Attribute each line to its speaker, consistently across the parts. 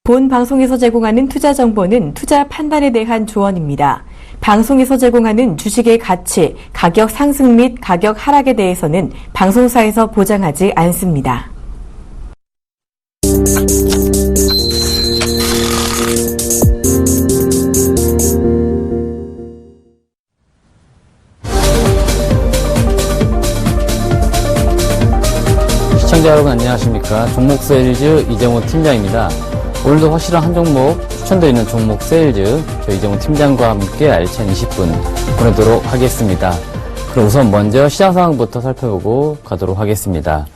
Speaker 1: 본 방송에서 제공하는 투자 정보는 투자 판단에 대한 조언입니다. 방송에서 제공하는 주식의 가치, 가격 상승 및 가격 하락에 대해서는 방송사에서 보장하지 않습니다.
Speaker 2: 시청자 여러분 안녕하십니까. 종목 세일즈 이정호 팀장입니다. 오늘도 확실한 한 종목 추천드리는 종목 세일즈 저희 이정호 팀장과 함께 알찬 20분 보내도록 하겠습니다. 그럼 우선 먼저 시장 상황부터 살펴보고 가도록 하겠습니다.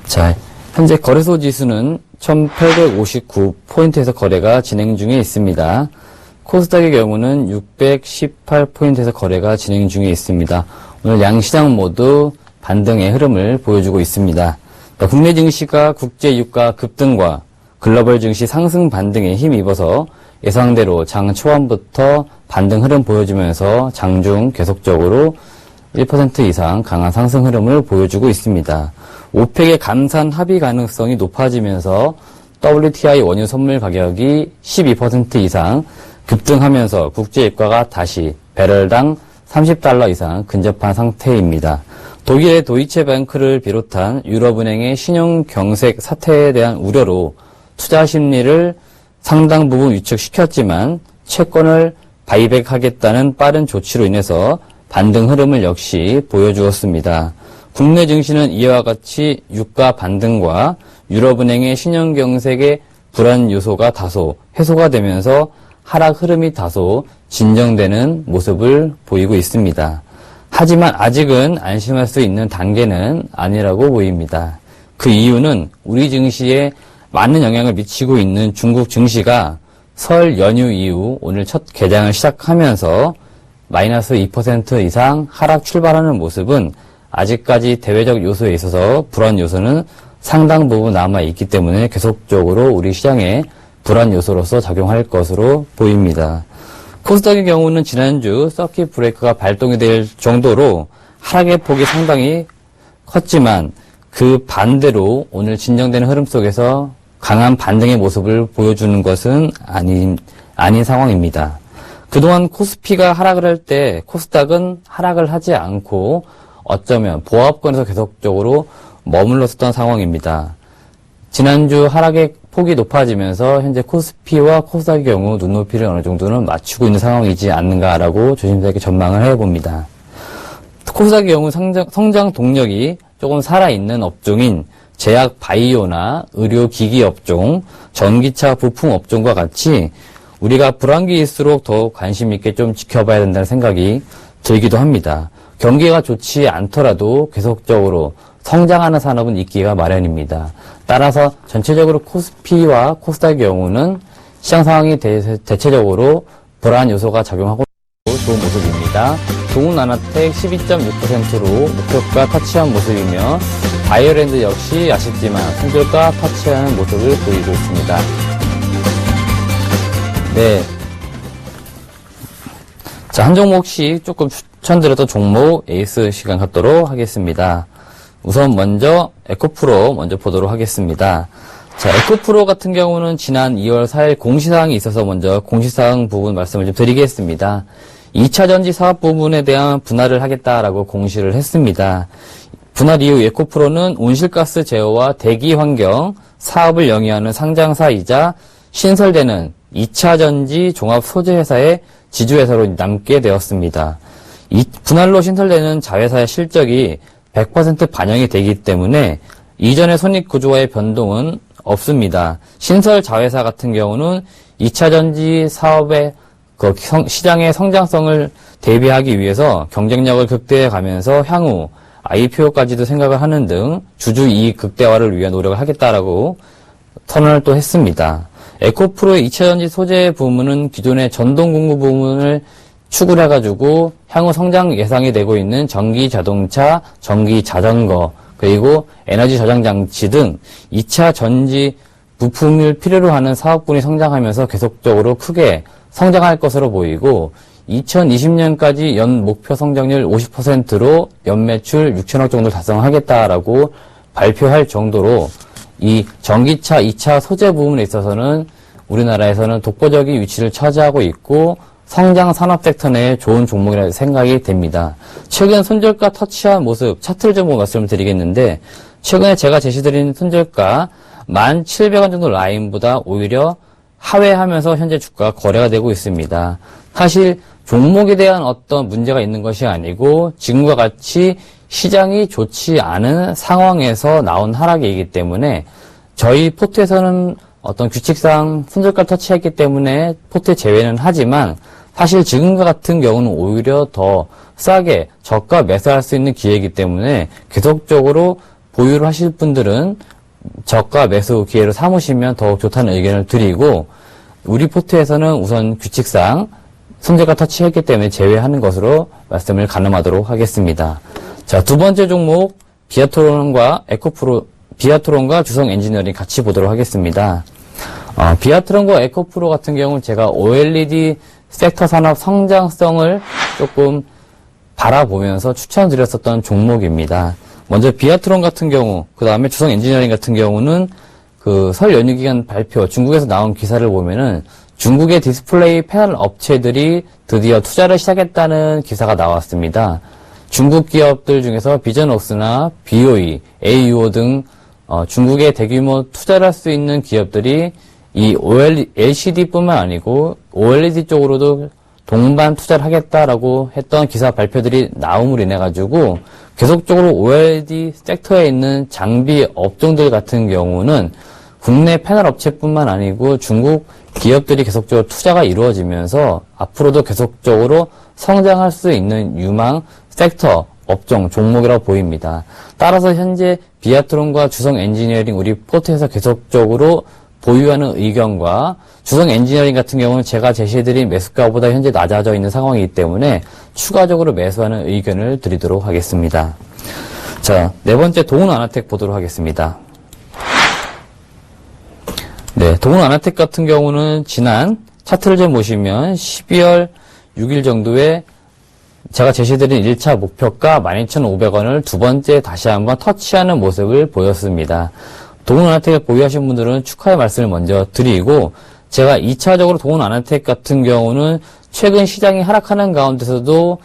Speaker 2: 자, 현재 거래소 지수는 1859포인트에서 거래가 진행 중에 있습니다. 코스닥의 경우는 618포인트에서 거래가 진행 중에 있습니다. 오늘 양시장 모두 반등의 흐름을 보여주고 있습니다. 국내 증시가 국제 유가 급등과 글로벌 증시 상승 반등에 힘입어서 예상대로 장 초반부터 반등 흐름 보여주면서 장중 계속적으로 1% 이상 강한 상승 흐름을 보여주고 있습니다. 오펙의 감산 합의 가능성이 높아지면서 WTI 원유 선물 가격이 12% 이상 급등하면서 국제 유가가 다시 배럴당 $30 이상 근접한 상태입니다. 독일의 도이체뱅크를 비롯한 유럽은행의 신용 경색 사태에 대한 우려로 투자 심리를 상당 부분 위축시켰지만 채권을 바이백하겠다는 빠른 조치로 인해서 반등 흐름을 역시 보여주었습니다. 국내 증시는 이와 같이 유가 반등과 유럽은행의 신용 경색의 불안 요소가 다소 해소가 되면서 하락 흐름이 다소 진정되는 모습을 보이고 있습니다. 하지만 아직은 안심할 수 있는 단계는 아니라고 보입니다. 그 이유는 우리 증시에 많은 영향을 미치고 있는 중국 증시가 설 연휴 이후 오늘 첫 개장을 시작하면서 마이너스 2% 이상 하락 출발하는 모습은 아직까지 대외적 요소에 있어서 불안 요소는 상당 부분 남아있기 때문에 계속적으로 우리 시장에 불안 요소로서 작용할 것으로 보입니다. 코스닥의 경우는 지난주 서킷 브레이크가 발동이 될 정도로 하락의 폭이 상당히 컸지만 그 반대로 오늘 진정되는 흐름 속에서 강한 반등의 모습을 보여주는 것은 아닌 상황입니다. 그동안 코스피가 하락을 할 때 코스닥은 하락을 하지 않고 어쩌면 보합권에서 계속적으로 머물렀었던 상황입니다. 지난주 하락의 폭이 높아지면서 현재 코스피와 코스닥의 경우 눈높이를 어느 정도는 맞추고 있는 상황이지 않는가라고 조심스럽게 전망을 해봅니다. 코스닥의 경우 성장 동력이 조금 살아있는 업종인 제약 바이오나 의료기기 업종, 전기차 부품 업종과 같이 우리가 불황기일수록 더 관심 있게 좀 지켜봐야 된다는 생각이 들기도 합니다. 경기가 좋지 않더라도 계속적으로 성장하는 산업은 있기가 마련입니다. 따라서 전체적으로 코스피와 코스닥의 경우는 시장 상황이 대체적으로 불안 요소가 작용하고 좋은 모습입니다. 동훈아나텍 12.6%로 목표가 터치한 모습이며 바이오랜드 역시 아쉽지만 손절가 터치하는 모습을 보이고 있습니다. 네. 자, 한 종목씩 조금 추천드렸던 종목 에이스 시간 갖도록 하겠습니다. 우선 먼저 에코프로 먼저 보도록 하겠습니다. 자, 에코프로 같은 경우는 지난 2월 4일 공시사항이 있어서 먼저 공시사항 부분 말씀을 좀 드리겠습니다. 2차 전지 사업 부분에 대한 분할을 하겠다라고 공시를 했습니다. 분할 이후 에코프로는 온실가스 제어와 대기 환경 사업을 영위하는 상장사이자 신설되는 2차 전지 종합 소재회사의 지주회사로 남게 되었습니다. 이 분할로 신설되는 자회사의 실적이 100% 반영이 되기 때문에 이전의 손익구조와의 변동은 없습니다. 신설 자회사 같은 경우는 2차 전지 사업의 시장의 성장성을 대비하기 위해서 경쟁력을 극대화해 가면서 향후 IPO까지도 생각을 하는 등 주주 이익 극대화를 위한 노력을 하겠다라고 선언을 또 했습니다. 에코프로의 2차 전지 소재 부문은 기존의 전동 공구 부문을 축을 해가지고 향후 성장 예상이 되고 있는 전기 자동차, 전기 자전거, 그리고 에너지 저장 장치 등 2차 전지 부품을 필요로 하는 사업군이 성장하면서 계속적으로 크게 성장할 것으로 보이고 2020년까지 연 목표 성장률 50%로 연매출 6천억 정도 달성하겠다라고 발표할 정도로 이 전기차 2차 소재 부분에 있어서는 우리나라에서는 독보적인 위치를 차지하고 있고 성장 산업 섹터 내에 좋은 종목이라고 생각이 됩니다. 최근 손절가 터치한 모습 차트를 좀 말씀을 드리겠는데 최근에 제가 제시드린 손절가 1,700원 정도 라인보다 오히려 하회하면서 현재 주가가 거래가 되고 있습니다. 사실 종목에 대한 어떤 문제가 있는 것이 아니고 지금과 같이 시장이 좋지 않은 상황에서 나온 하락이기 때문에 저희 포트에서는 어떤 규칙상 손절가 터치했기 때문에 포트에 제외는 하지만 사실 지금과 같은 경우는 오히려 더 싸게 저가 매수할 수 있는 기회이기 때문에 계속적으로 보유를 하실 분들은 저가 매수 기회로 삼으시면 더욱 좋다는 의견을 드리고 우리 포트에서는 우선 규칙상 손절가 터치했기 때문에 제외하는 것으로 말씀을 가늠하도록 하겠습니다. 자, 두 번째 종목 비아트론과 비아트론과 주성 엔지니어링 같이 보도록 하겠습니다. 비아트론과 에코프로 같은 경우는 제가 OLED 섹터 산업 성장성을 조금 바라보면서 추천드렸었던 종목입니다. 먼저 비아트론 같은 경우, 그 다음에 주성 엔지니어링 같은 경우는 그 설 연휴 기간 발표, 중국에서 나온 기사를 보면은 중국의 디스플레이 패널 업체들이 드디어 투자를 시작했다는 기사가 나왔습니다. 중국 기업들 중에서 비전웍스나 BOE, AUO 등 중국의 대규모 투자를 할 수 있는 기업들이 이 LCD뿐만 아니고 OLED 쪽으로도 동반 투자를 하겠다라고 했던 기사 발표들이 나옴으로 인해 가지고 계속적으로 OLED 섹터에 있는 장비 업종들 같은 경우는 국내 패널 업체뿐만 아니고 중국 기업들이 계속적으로 투자가 이루어지면서 앞으로도 계속적으로 성장할 수 있는 유망 섹터 업종 종목이라고 보입니다. 따라서 현재 비아트론과 주성 엔지니어링 우리 포트에서 계속적으로 보유하는 의견과 주성 엔지니어링 같은 경우는 제가 제시해드린 매수가보다 현재 낮아져 있는 상황이기 때문에 추가적으로 매수하는 의견을 드리도록 하겠습니다. 자, 네 번째 동훈아나텍 보도록 하겠습니다. 네, 동훈아나텍 같은 경우는 지난 차트를 좀 보시면 12월 6일 정도에 제가 제시드린 1차 목표가 12,500원을 두 번째 다시 한번 터치하는 모습을 보였습니다. 동훈아나텍을 보유하신 분들은 축하의 말씀을 먼저 드리고 제가 2차적으로 동훈아나텍 같은 경우는 최근 시장이 하락하는 가운데서도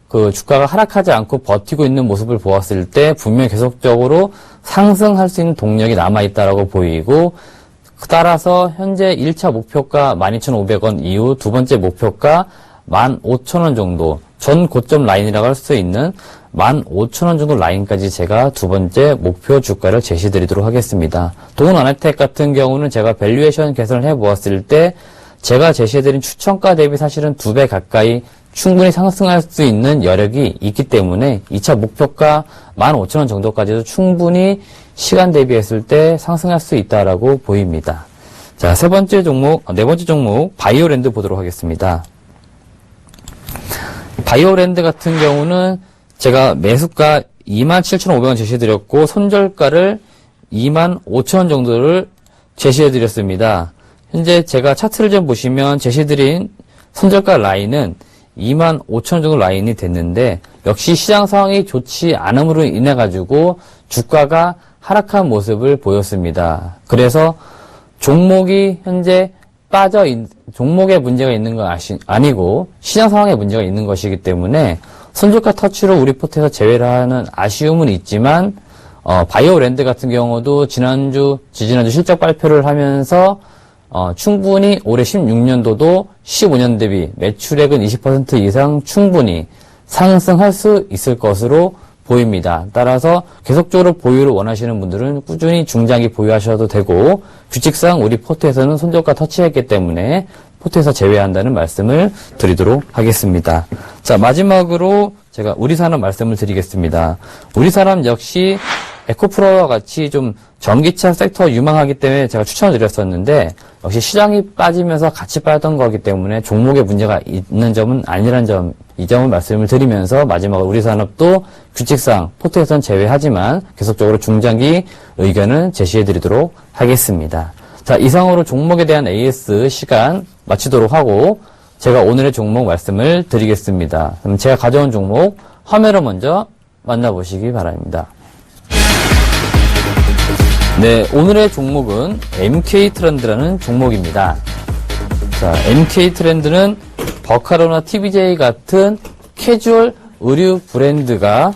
Speaker 2: 그 주가가 하락하지 않고 버티고 있는 모습을 보았을 때 분명히 계속적으로 상승할 수 있는 동력이 남아있다라고 보이고 따라서 현재 1차 목표가 12,500원 이후 두 번째 목표가 15,000원 정도 전 고점 라인이라고 할 수 있는 15,000원 정도 라인까지 제가 두 번째 목표 주가를 제시드리도록 하겠습니다. 동훈아나텍 같은 경우는 제가 밸류에이션 개선을 해보았을 때 제가 제시해드린 추천가 대비 사실은 2배 가까이 충분히 상승할 수 있는 여력이 있기 때문에 2차 목표가 15,000원 정도까지도 충분히 시간 대비했을 때 상승할 수 있다라고 보입니다. 자, 네 번째 종목 바이오랜드 보도록 하겠습니다. 바이오랜드 같은 경우는 제가 매수가 27,500원 제시해드렸고 손절가를 25,000원 정도를 제시해드렸습니다. 현재 제가 차트를 좀 보시면 제시해드린 손절가 라인은 25,000원 정도 라인이 됐는데 역시 시장 상황이 좋지 않음으로 인해 가지고 주가가 하락한 모습을 보였습니다. 그래서 종목이 현재 종목에 문제가 있는 건 아니고 시장 상황에 문제가 있는 것이기 때문에 손절가 터치로 우리 포트에서 제외를 하는 아쉬움은 있지만 바이오랜드 같은 경우도 지지난주 실적 발표를 하면서 충분히 올해 16년도도 15년 대비 매출액은 20% 이상 충분히 상승할 수 있을 것으로 보입니다. 따라서 계속적으로 보유를 원하시는 분들은 꾸준히 중장기 보유하셔도 되고 규칙상 우리 포트에서는 손절가 터치했기 때문에 포트에서 제외한다는 말씀을 드리도록 하겠습니다. 자, 마지막으로 제가 우리산업 말씀을 드리겠습니다. 우리산업 역시 에코프로와 같이 좀 전기차 섹터 유망하기 때문에 제가 추천을 드렸었는데 역시 시장이 빠지면서 같이 빠졌던 거기 때문에 종목에 문제가 있는 점은 아니라는 점, 이 점을 말씀을 드리면서 마지막으로 우리산업도 규칙상 포트에선 제외하지만 계속적으로 중장기 의견을 제시해 드리도록 하겠습니다. 자, 이상으로 종목에 대한 AS 시간 마치도록 하고 제가 오늘의 종목 말씀을 드리겠습니다. 그럼 제가 가져온 종목 화면으로 먼저 만나보시기 바랍니다. 네, 오늘의 종목은 MK트렌드라는 종목입니다. 자, MK트렌드는 버카로나 TBJ 같은 캐주얼 의류 브랜드가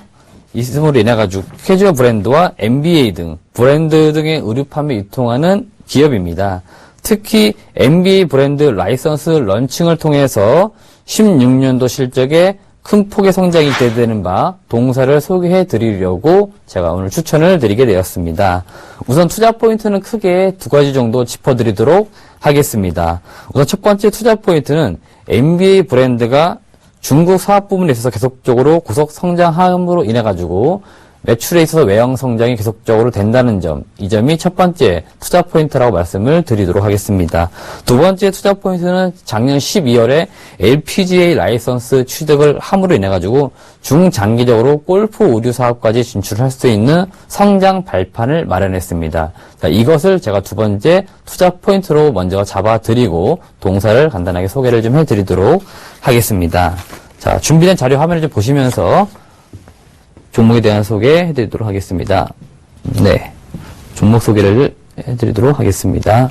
Speaker 2: 있음으로 인해가지고 캐주얼 브랜드와 NBA 등 브랜드 등의 의류 판매 유통하는 기업입니다. 특히 NBA 브랜드 라이선스 런칭을 통해서 16년도 실적에 큰 폭의 성장이 기대되는 바 동사를 소개해 드리려고 제가 오늘 추천을 드리게 되었습니다. 우선 투자 포인트는 크게 두 가지 정도 짚어드리도록 하겠습니다. 우선 첫 번째 투자 포인트는 NBA 브랜드가 중국 사업 부분에 있어서 계속적으로 고속 성장함으로 인해 가지고 매출에 있어서 외형 성장이 계속적으로 된다는 점, 이 점이 첫 번째 투자 포인트라고 말씀을 드리도록 하겠습니다. 두 번째 투자 포인트는 작년 12월에 LPGA 라이선스 취득을 함으로 인해 가지고 중장기적으로 골프 의류 사업까지 진출할 수 있는 성장 발판을 마련했습니다. 자, 이것을 제가 두 번째 투자 포인트로 먼저 잡아드리고 동사를 간단하게 소개를 좀 해드리도록 하겠습니다. 자, 준비된 자료 화면을 좀 보시면서 종목에 대한 소개해드리도록 하겠습니다. 네, 종목 소개를 해드리도록 하겠습니다.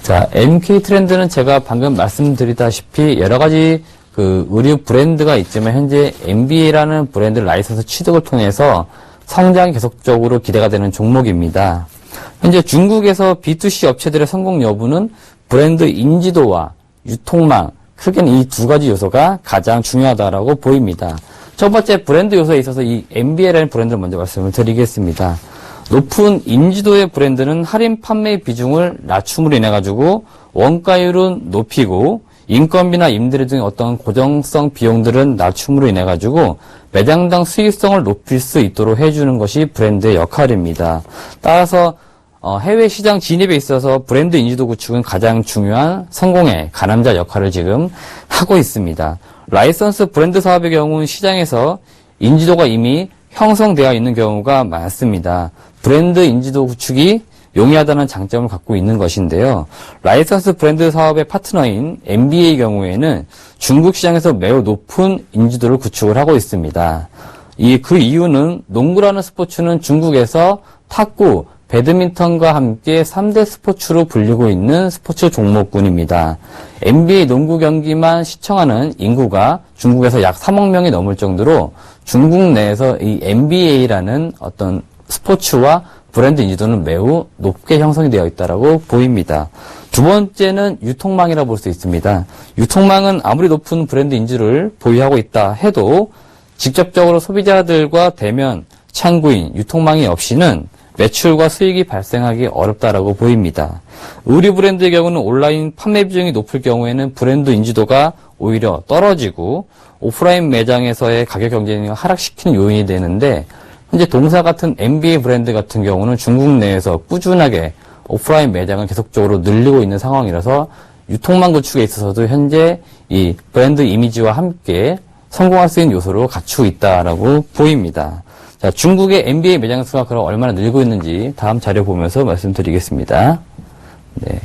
Speaker 2: 자, MK트렌드는 제가 방금 말씀드리다시피 여러 가지 그 의류 브랜드가 있지만 현재 NBA라는 브랜드 라이선스 취득을 통해서 성장이 계속적으로 기대가 되는 종목입니다. 현재 중국에서 B2C 업체들의 성공 여부는 브랜드 인지도와 유통망, 크게는 이 두 가지 요소가 가장 중요하다라고 보입니다. 첫 번째 브랜드 요소에 있어서 이 NBA라는 브랜드를 먼저 말씀을 드리겠습니다. 높은 인지도의 브랜드는 할인 판매 비중을 낮춤으로 인해 가지고 원가율은 높이고 인건비나 임대료 등의 어떤 고정성 비용들은 낮춤으로 인해 가지고 매장당 수익성을 높일 수 있도록 해주는 것이 브랜드의 역할입니다. 따라서 해외 시장 진입에 있어서 브랜드 인지도 구축은 가장 중요한 성공의 가늠자 역할을 지금 하고 있습니다. 라이선스 브랜드 사업의 경우는 시장에서 인지도가 이미 형성되어 있는 경우가 많습니다. 브랜드 인지도 구축이 용이하다는 장점을 갖고 있는 것인데요. 라이선스 브랜드 사업의 파트너인 NBA 경우에는 중국 시장에서 매우 높은 인지도를 구축을 하고 있습니다. 그 이유는 농구라는 스포츠는 중국에서 탁구, 배드민턴과 함께 3대 스포츠로 불리고 있는 스포츠 종목군입니다. NBA 농구 경기만 시청하는 인구가 중국에서 약 3억 명이 넘을 정도로 중국 내에서 이 NBA라는 어떤 스포츠와 브랜드 인지도는 매우 높게 형성이 되어 있다고 보입니다. 두 번째는 유통망이라 볼 수 있습니다. 유통망은 아무리 높은 브랜드 인지를 보유하고 있다 해도 직접적으로 소비자들과 대면, 창구인, 유통망이 없이는 매출과 수익이 발생하기 어렵다라고 보입니다. 의류 브랜드의 경우는 온라인 판매 비중이 높을 경우에는 브랜드 인지도가 오히려 떨어지고 오프라인 매장에서의 가격 경쟁력을 하락시키는 요인이 되는데 현재 동사 같은 NBA 브랜드 같은 경우는 중국 내에서 꾸준하게 오프라인 매장을 계속적으로 늘리고 있는 상황이라서 유통망 구축에 있어서도 현재 이 브랜드 이미지와 함께 성공할 수 있는 요소로 갖추고 있다라고 보입니다. 자, 중국의 NBA 매장 수가 그럼 얼마나 늘고 있는지 다음 자료 보면서 말씀드리겠습니다. 네.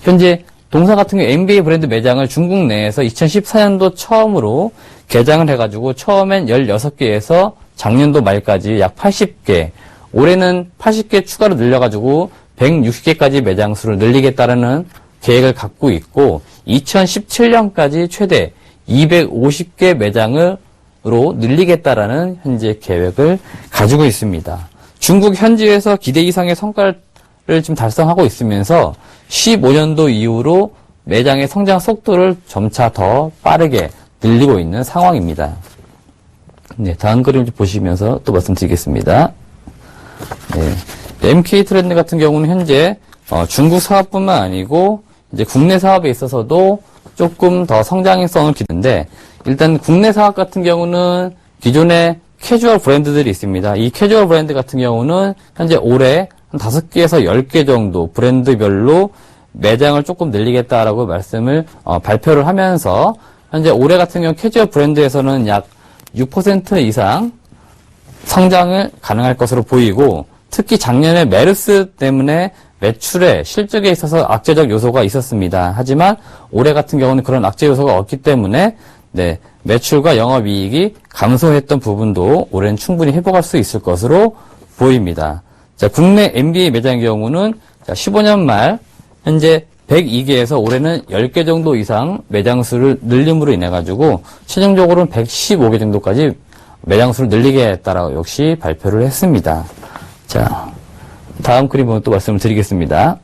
Speaker 2: 현재 동사 같은 경우 NBA 브랜드 매장을 중국 내에서 2014년도 처음으로 개장을 해가지고 처음엔 16개에서 작년도 말까지 약 80개, 올해는 80개 추가로 늘려가지고 160개까지 매장 수를 늘리겠다는 계획을 갖고 있고 2017년까지 최대 250개 매장을 로 늘리겠다라는 현재 계획을 가지고 있습니다. 중국 현지에서 기대 이상의 성과를 지금 달성하고 있으면서 15년도 이후로 매장의 성장 속도를 점차 더 빠르게 늘리고 있는 상황입니다. 네, 다음 그림 좀 보시면서 또 말씀드리겠습니다. 네, MK트렌드 같은 경우는 현재 중국 사업뿐만 아니고 이제 국내 사업에 있어서도 조금 더 성장성을 기대는데 일단 국내 사업 같은 경우는 기존의 캐주얼 브랜드들이 있습니다. 이 캐주얼 브랜드 같은 경우는 현재 올해 한 5개에서 10개 정도 브랜드별로 매장을 조금 늘리겠다라고 말씀을 발표를 하면서 현재 올해 같은 경우 캐주얼 브랜드에서는 약 6% 이상 성장을 가능할 것으로 보이고 특히 작년에 메르스 때문에 매출에 실적에 있어서 악재적 요소가 있었습니다. 하지만 올해 같은 경우는 그런 악재 요소가 없기 때문에 매출과 영업이익이 감소했던 부분도 올해는 충분히 회복할 수 있을 것으로 보입니다. 자, 국내 NBA 매장의 경우는 자, 15년 말 현재 102개에서 올해는 10개 정도 이상 매장 수를 늘림으로 인해 가지고 최종적으로는 115개 정도까지 매장 수를 늘리겠다라고 역시 발표를 했습니다. 자, 다음 그림을 또 말씀을 드리겠습니다.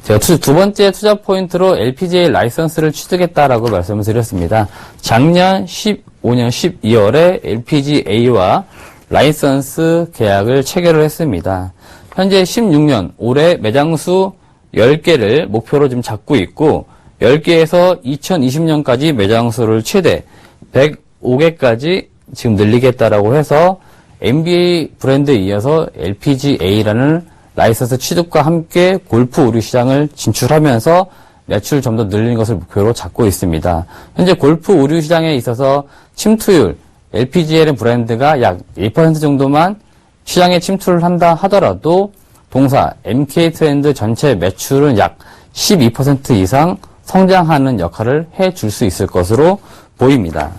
Speaker 2: 제가 두 번째 투자 포인트로 LPGA 라이선스를 취득했다라고 말씀을 드렸습니다. 작년 15년 12월에 LPGA와 라이선스 계약을 체결을 했습니다. 현재 16년 올해 매장수 10개를 목표로 지금 잡고 있고 10개에서 2020년까지 매장수를 최대 105개까지 지금 늘리겠다라고 해서 NBA 브랜드에 이어서 LPGA라는 라이선스 취득과 함께 골프 의류 시장을 진출하면서 매출을 좀 더 늘리는 것을 목표로 잡고 있습니다. 현재 골프 의류 시장에 있어서 침투율, LPGA라는 브랜드가 약 1% 정도만 시장에 침투를 한다 하더라도 동사 MK트렌드 전체 매출은 약 12% 이상 성장하는 역할을 해줄 수 있을 것으로 보입니다.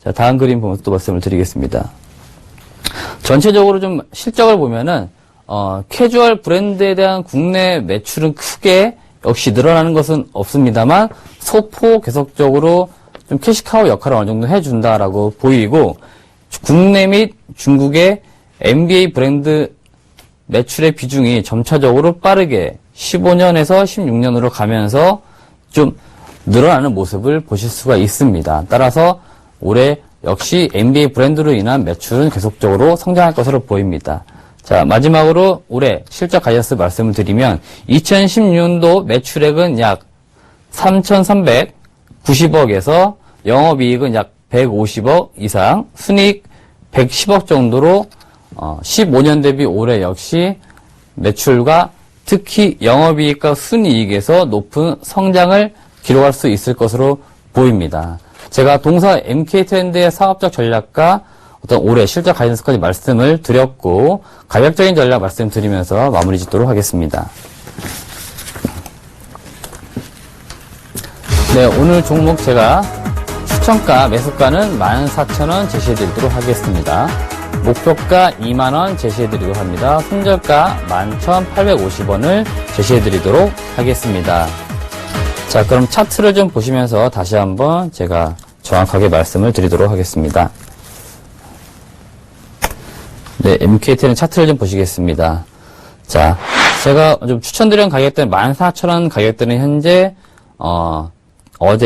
Speaker 2: 자, 다음 그림 보면서 또 말씀을 드리겠습니다. 전체적으로 좀 실적을 보면은 캐주얼 브랜드에 대한 국내 매출은 크게 역시 늘어나는 것은 없습니다만 소폭 계속적으로 좀 캐시카우 역할을 어느 정도 해준다라고 보이고 국내 및 중국의 NBA 브랜드 매출의 비중이 점차적으로 빠르게 15년에서 16년으로 가면서 좀 늘어나는 모습을 보실 수가 있습니다. 따라서 올해 역시 NBA 브랜드로 인한 매출은 계속적으로 성장할 것으로 보입니다. 자, 마지막으로 올해 실적 가이던스 말씀을 드리면 2016년도 매출액은 약 3,390억에서 영업이익은 약 150억 이상, 순이익 110억 정도로 15년 대비 올해 역시 매출과 특히 영업이익과 순이익에서 높은 성장을 기록할 수 있을 것으로 보입니다. 제가 동사 MK트렌드의 사업적 전략과 어떤 올해 실적 가이던스까지 말씀을 드렸고 가격적인 전략 말씀드리면서 마무리 짓도록 하겠습니다. 네, 오늘 종목 제가 추천가 매수가는 14,000원 제시해드리도록 하겠습니다. 목표가 2만원 제시해드리도록 합니다. 손절가 11,850원을 제시해드리도록 하겠습니다. 자, 그럼 차트를 좀 보시면서 다시 한번 제가 정확하게 말씀을 드리도록 하겠습니다. 네, MKT는 차트를 좀 보시겠습니다. 자, 제가 좀 추천드린 가격대는 14,000원 가격대는 현재,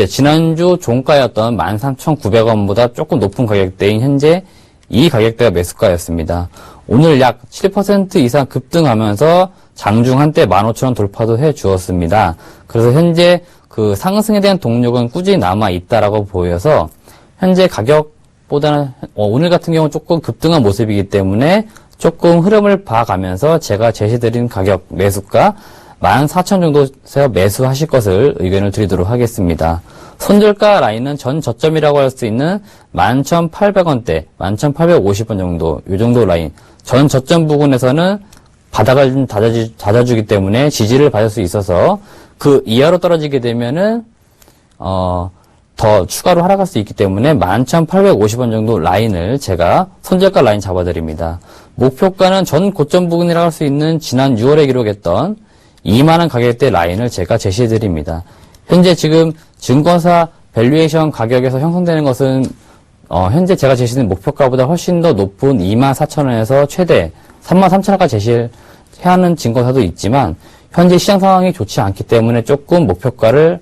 Speaker 2: 지난주 종가였던 13,900원보다 조금 높은 가격대인 현재 이 가격대가 매수가였습니다. 오늘 약 7% 이상 급등하면서 장중 한때 15,000원 돌파도 해 주었습니다. 그래서 현재 그 상승에 대한 동력은 꾸준히 남아 있다라고 보여서 현재 가격보다는 오늘 같은 경우는 조금 급등한 모습이기 때문에 조금 흐름을 봐가면서 제가 제시드린 가격 매수가 14,000 정도에서 매수하실 것을 의견을 드리도록 하겠습니다. 손절가 라인은 전 저점이라고 할 수 있는 11,800원대, 11,850원 정도, 이 정도 라인. 전 저점 부근에서는 바닥을 좀 닫아주기 때문에 지지를 받을 수 있어서 그 이하로 떨어지게 되면은, 더 추가로 하락할 수 있기 때문에 11,850원 정도 라인을 제가 손절가 라인 잡아드립니다. 목표가는 전 고점 부근이라고 할 수 있는 지난 6월에 기록했던 2만원 가격대 라인을 제가 제시해드립니다. 현재 지금 증권사 밸류에이션 가격에서 형성되는 것은 현재 제가 제시된 목표가보다 훨씬 더 높은 24,000원에서 최대 33,000원까지 제시해야 하는 증권사도 있지만 현재 시장 상황이 좋지 않기 때문에 조금 목표가를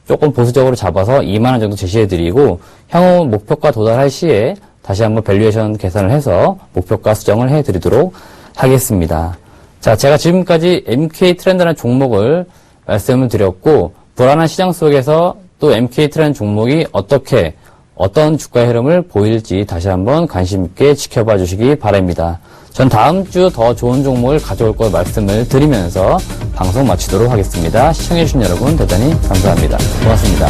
Speaker 2: 조금 보수적으로 잡아서 2만원 정도 제시해드리고 향후 목표가 도달할 시에 다시 한번 밸류에이션 계산을 해서 목표가 수정을 해드리도록 하겠습니다. 자, 제가 지금까지 MK트렌드라는 종목을 말씀을 드렸고 불안한 시장 속에서 또 MK트렌드 종목이 어떤 주가의 흐름을 보일지 다시 한번 관심 있게 지켜봐 주시기 바랍니다. 전 다음 주 더 좋은 종목을 가져올 걸 말씀을 드리면서 방송 마치도록 하겠습니다. 시청해주신 여러분 대단히 감사합니다. 고맙습니다.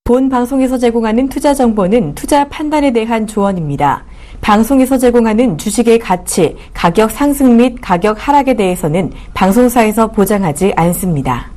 Speaker 1: 본 방송에서 제공하는 투자 정보는 투자 판단에 대한 조언입니다. 방송에서 제공하는 주식의 가치, 가격 상승 및 가격 하락에 대해서는 방송사에서 보장하지 않습니다.